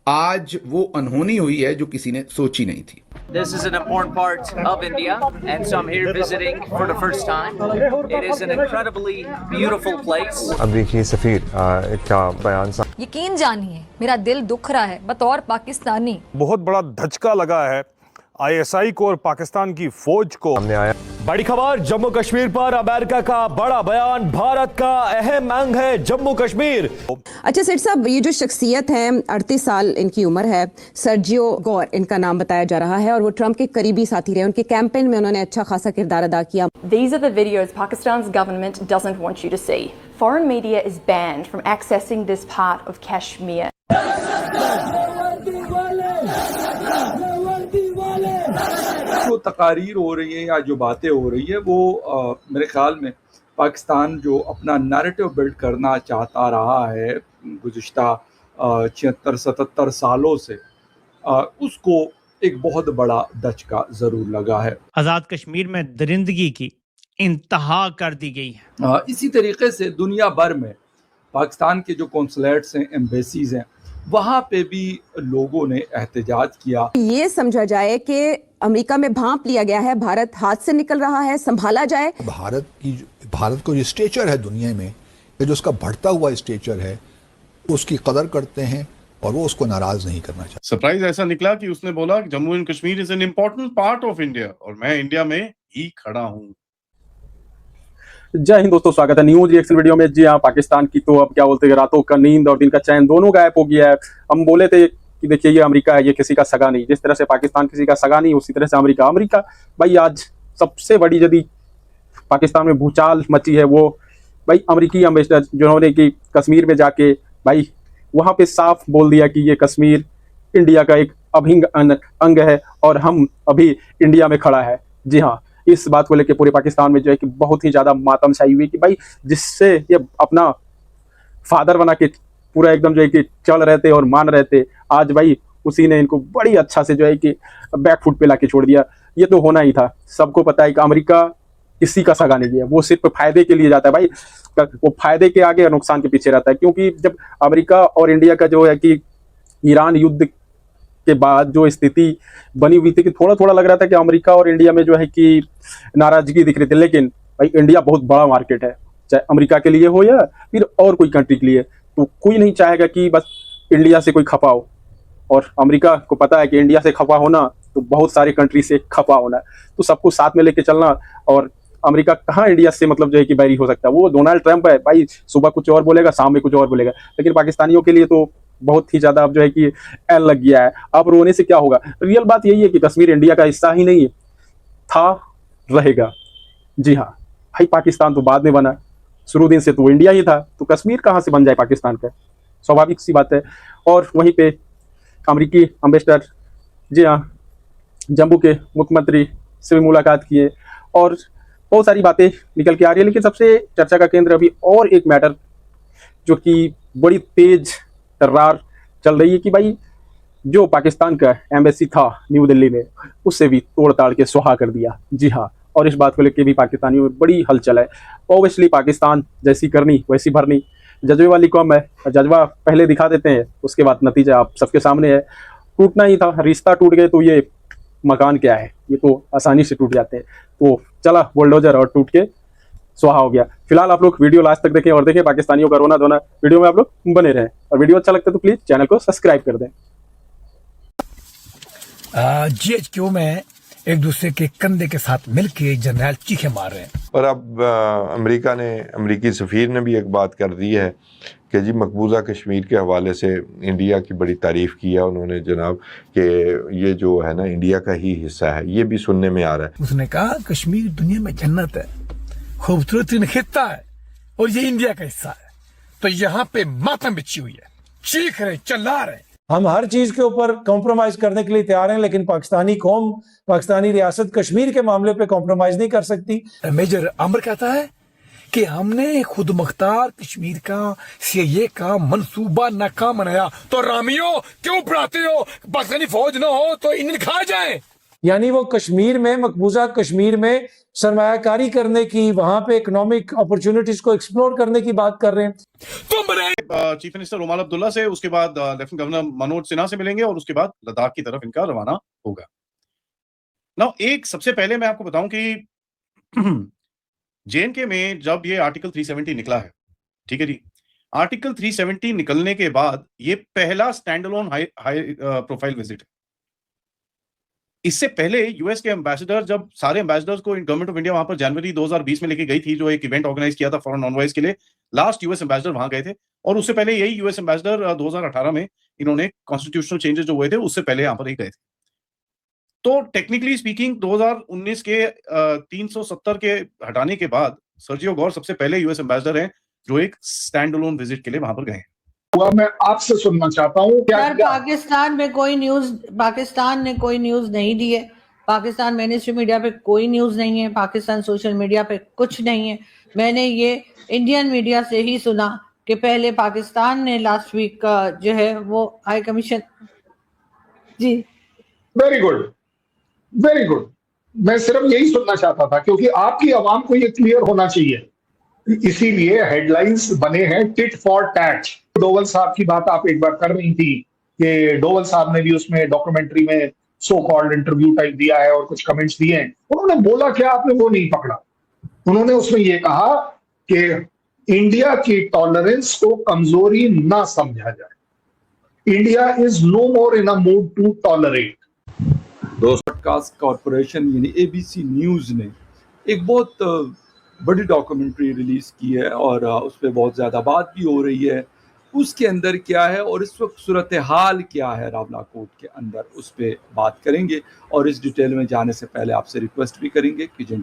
आज वो अनहोनी हुई है जो किसी ने सोची नहीं थी। This is an important part of India, and so I'm here visiting for the first time. It is an incredibly beautiful place. अमरीकी सफीर का बयान यकीन जानिए मेरा दिल दुख रहा है बतौर पाकिस्तानी। बहुत बड़ा धचका लगा है आईएसआई को और पाकिस्तान की फौज को। सामने आया बड़ी खबर जम्मू कश्मीर पर अमेरिका का बड़ा बयान, भारत का अहम अंग है जम्मू कश्मीर। अच्छा सेठ साहब, ये जो शख्सियत है 38 साल इनकी उम्र है, सर्जियो गोर इनका नाम बताया जा रहा है और वो ट्रंप के करीबी साथी रहे। उनके कैंपेन में उन्होंने अच्छा खासा किरदार अदा किया। These are the videos Pakistan's government doesn't want you to see. Foreign media is banned from accessing this part of Kashmir. जो तकारीर हो रही है या जो बातें हो रही है वो मेरे ख्याल में पाकिस्तान जो अपना नैरेटिव बिल्ड करना चाहता रहा है गुज़िश्ता 76-77 सालों से, उसको एक बहुत बड़ा दचका ज़रूर लगा है। आज़ाद कश्मीर में दरिंदगी की इंतहा कर दी गई है। इसी तरीके से दुनिया भर में पाकिस्तान के जो कौंसलेट्स हैं, एम्बेसीज हैं, वहाँ पे भी लोगों ने एहतजाज किया। ये समझा जाए कि अमेरिका में भांप लिया गया है, भारत हाथ से निकल रहा है, संभाला जाए। भारत को जो स्टेचर है दुनिया में, ये जो उसका बढ़ता हुआ स्टेचर है, उसकी कदर करते हैं और वो उसको नाराज नहीं करना चाहते। सरप्राइज ऐसा निकला कि उसने बोला कि Jammu and Kashmir is an important part of India और मैं इंडिया में ही खड़ा हूँ। जय हिंद दोस्तों, स्वागत है न्यूज रिएक्शन वीडियो में। जी हाँ, पाकिस्तान की तो अब क्या बोलते हैं, रातों का नींद और दिन का चैन दोनों गायब हो गया है। हम बोले थे कि देखिए ये अमेरिका है, ये किसी का सगा नहीं। जिस तरह से पाकिस्तान किसी का सगा नहीं, उसी तरह से अमेरिका भाई आज सबसे बड़ी यदि पाकिस्तान में भूचाल मची है वो भाई अमेरिकी एम्बेसडर जिन्होंने कि कश्मीर में जाके भाई वहाँ पे साफ बोल दिया कि ये कश्मीर इंडिया का एक अभिन्न अंग है और हम अभी इंडिया में खड़ा है। जी हाँ, इस बात को लेकर पूरे पाकिस्तान में जो है कि बहुत ही ज्यादा मातम छाई हुई कि भाई जिससे ये अपना फादर बना के पूरा एकदम जो है कि चल रहे थे और मान रहे थे, आज भाई उसी ने इनको बड़ी अच्छा से जो है कि बैकफुट पे लाके छोड़ दिया। ये तो होना ही था। सबको पता है कि अमेरिका किसी का सगा नहीं है, वो सिर्फ फायदे के लिए जाता है भाई। वो फायदे के आगे और नुकसान के पीछे रहता है, क्योंकि जब अमेरिका और इंडिया का जो है कि ईरान युद्ध के बाद जो स्थिति बनी हुई थी कि थोड़ा थोड़ा लग रहा था कि अमेरिका और इंडिया में जो है कि नाराजगी दिख रही थी, लेकिन भाई इंडिया बहुत बड़ा मार्केट है, चाहे अमेरिका के लिए हो या फिर और कोई कंट्री के लिए। तो कोई नहीं चाहेगा कि बस इंडिया से कोई खफा हो, और अमेरिका को पता है कि इंडिया से खफा होना तो बहुत सारे कंट्री से खफा होना, तो सबको साथ में लेके चलना। और अमेरिका कहाँ इंडिया से मतलब जो है कि बैरी हो सकता है, वो डोनाल्ड ट्रंप है भाई, सुबह कुछ और बोलेगा, शाम में कुछ और बोलेगा। लेकिन पाकिस्तानियों के लिए तो बहुत ही ज्यादा अब जो है कि एल लग गया है। अब रोने से क्या होगा, रियल बात यही है कि कश्मीर इंडिया का हिस्सा ही नहीं था, रहेगा। जी हाँ भाई, पाकिस्तान तो बाद में बना, शुरू दिन से तो इंडिया ही था, तो कश्मीर कहाँ से बन जाए पाकिस्तान का, स्वाभाविक सी बात है। और वहीं पे अमेरिकी एम्बेसडर जी हाँ जम्मू के मुख्यमंत्री से भी मुलाकात किए और बहुत सारी बातें निकल के आ रही है। लेकिन सबसे चर्चा का केंद्र अभी और एक मैटर जो कि बड़ी तेज तर्रार चल रही है कि भाई जो पाकिस्तान का एम्बेसी था न्यू दिल्ली में, उससे भी तोड़ ताड़ के सुहा कर दिया। जी हाँ, और इस बात को लेकर भी पाकिस्तानियों में बड़ी हलचल है। ओबियसली पाकिस्तान जैसी करनी वैसी भरनी, जज्बे वाली कौम है, जज्बा पहले दिखा देते हैं, उसके बाद नतीजा आप सबके सामने है। टूटना ही था, रिश्ता टूट गए तो ये मकान क्या है, ये तो आसानी से टूट जाते हैं। तो चला बुलडोजर और टूट के सुहा हो गया। फिलहाल आप लोग वीडियो लास्ट तक देखें और देखें पाकिस्तानियों का रोना धोना, वीडियो में आप लोग बने रहें। और वीडियो अच्छा लगता है तो प्लीज चैनल को सब्सक्राइब कर दें। GHQ में एक दूसरे के कंधे के साथ मिलकर जर्नल चीखे मार रहे हैं। और अब अमरीकी सफीर ने भी एक बात कर दी है कि जी मकबूजा कश्मीर के हवाले से इंडिया की बड़ी तारीफ की है उन्होंने जनाब, कि ये जो है ना इंडिया का ही हिस्सा है। ये भी सुनने में आ रहा है। उसने कहा कश्मीर दुनिया में जन्नत है, खूबसूरत खित्ता है और ये इंडिया का हिस्सा है। तो यहाँ पे मातम बिछी हुई है, चीख रहे, चिल्ला रहे। हम हर चीज के ऊपर कॉम्प्रोमाइज करने के लिए तैयार हैं, लेकिन पाकिस्तानी कौम, पाकिस्तानी रियासत कश्मीर के मामले पे कॉम्प्रोमाइज नहीं कर सकती। मेजर अमर कहता है कि हमने खुद मुख्तार कश्मीर का सीए का मंसूबा नाकाम बनाया, तो रामियों क्यों बढ़ाते हो? पाकिस्तानी फौज ना हो तो इन्हें खा जाए। यानी वो कश्मीर में, मकबूजा कश्मीर में सरमायाकारी करने की, वहां पे इकोनॉमिक अपॉर्चुनिटीज को एक्सप्लोर करने की बात कर रहे हैं। तुम पर है। चीफ मिनिस्टर उमर अब्दुल्ला से, उसके बाद लेफ्टिनेंट गवर्नर मनोज सिन्हा से मिलेंगे और उसके बाद लद्दाख की तरफ इनका रवाना होगा। नाउ एक सबसे पहले मैं आपको बताऊं कि जेएनके में जब ये आर्टिकल 370 निकला है, ठीक है जी, आर्टिकल 370 निकलने के बाद ये पहला stand alone high profile visit है। इससे पहले यूएस के एम्बेसडर, जब सारे एम्बेसडर्स को गवर्नमेंट ऑफ इंडिया वहां पर जनवरी 2020 में लेके गई थी, जो एक इवेंट ऑर्गेनाइज किया था फॉरेन एनवॉयज के लिए, लास्ट यूएस एम्बेसडर वहां गए थे, और उससे पहले यही यूएस एम्बेसडर 2018 में इन्होंने कॉन्स्टिट्यूशनल चेंजेस जो हुए थे उससे पहले यहां पर ही गए थे। तो टेक्निकली स्पीकिंग 2019 के 370 के हटाने के बाद सर्जियो गौर सबसे पहले यूएस एम्बेसडर हैं जो एक स्टैंड अलोन विजिट के लिए वहां पर गए हैं। मैं आपसे सुनना चाहता हूँ सर, पाकिस्तान ने कोई न्यूज नहीं दी है। पाकिस्तान मेनस्ट्रीम मीडिया पे कोई न्यूज नहीं है, पाकिस्तान सोशल मीडिया पे कुछ नहीं है। मैंने ये इंडियन मीडिया से ही सुना कि पहले पाकिस्तान ने लास्ट वीक जो है वो हाई कमीशन जी। Very good, very good. मैं सिर्फ यही सुनना चाहता था क्योंकि आपकी आवाम को ये क्लियर होना चाहिए, इसीलिए हेडलाइंस बने हैं टिट फॉर टैट। डोवल साहब की बात आप एक बार कर रही थी कि डोवल साहब ने भी उसमें डॉक्यूमेंट्री में सो कॉल्ड इंटरव्यू टाइप दिया है और कुछ कमेंट्स दिए हैं। उन्होंने बोला क्या, आपने वो नहीं पकड़ा। उन्होंने उसमें ये कहा कि इंडिया की टॉलरेंस को कमजोरी ना समझा जाए। India is no more in a mood to tolerate. Broadcast corporation यानी एबीसी न्यूज ने एक बहुत बड़ी डॉक्यूमेंट्री रिलीज की है और उस पर बहुत ज़्यादा बात भी हो रही है। उसके अंदर क्या है और इस वक्त सूरत हाल क्या है रावला कोर्ट के अंदर, उस पर बात करेंगे। और इस डिटेल में जाने से पहले आपसे रिक्वेस्ट भी करेंगे कि जिन